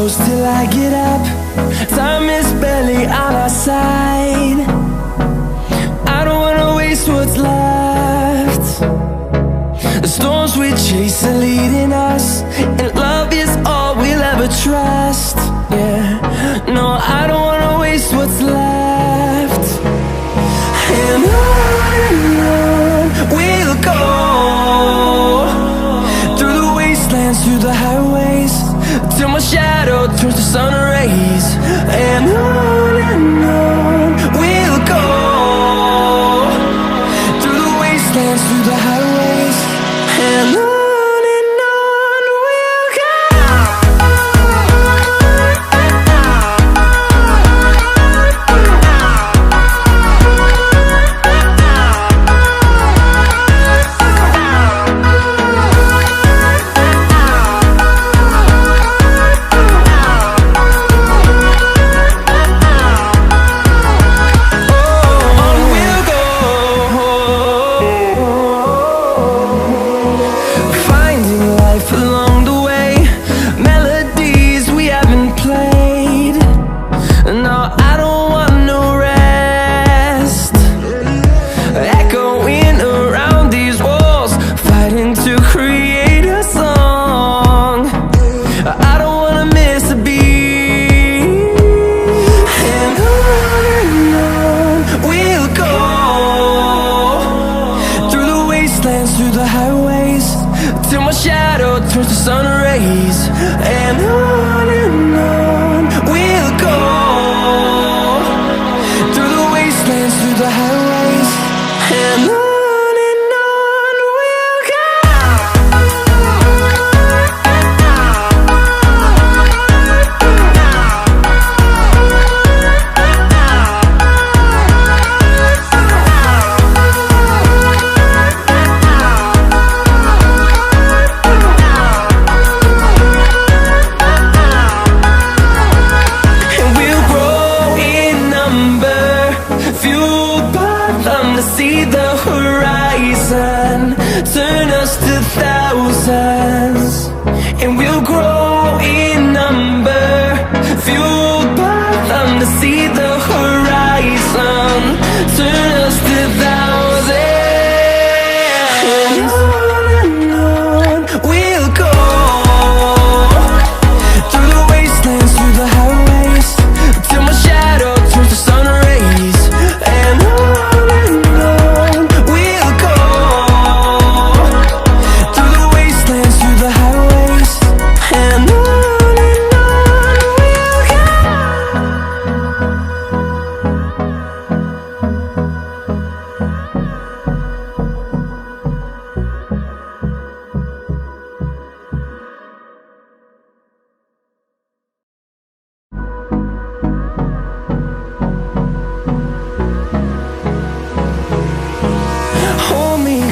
close till I get up. Time is barely on our side. I don't wanna waste what's left. The storms we chase are leading us, and love is all we'll ever trust. Yeah, no, I don't wanna waste what's left. And on we'll go, through the wastelands, through the highways, till my shadow turns to sun rays. And on we'll go, through the wastelands, through the highways, and on. Through the highways, till my shadow turns to sun rays. And on we'll go, through the wastelands, through the highways, and on. See the horizon turn us to thousands, and we'll grow in number, fueled by them. To see the horizon turn us to thousands, and on we'll go, through the wastelands, through the highways, till my shadow turns to sun rays. And on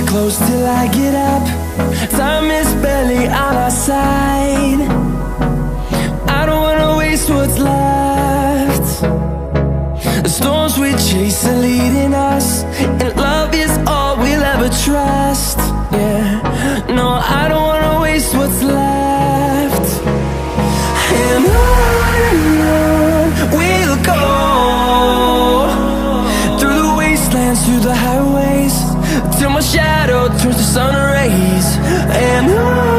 close till I get up. Time is barely on our side. I don't wanna waste what's left. The storms we chase are leading us, and love is all we'll ever trust. Yeah, no, I don't wanna waste what's left. And on we'll go, through the wastelands, through the highways, till my shadow turns to sun rays. And on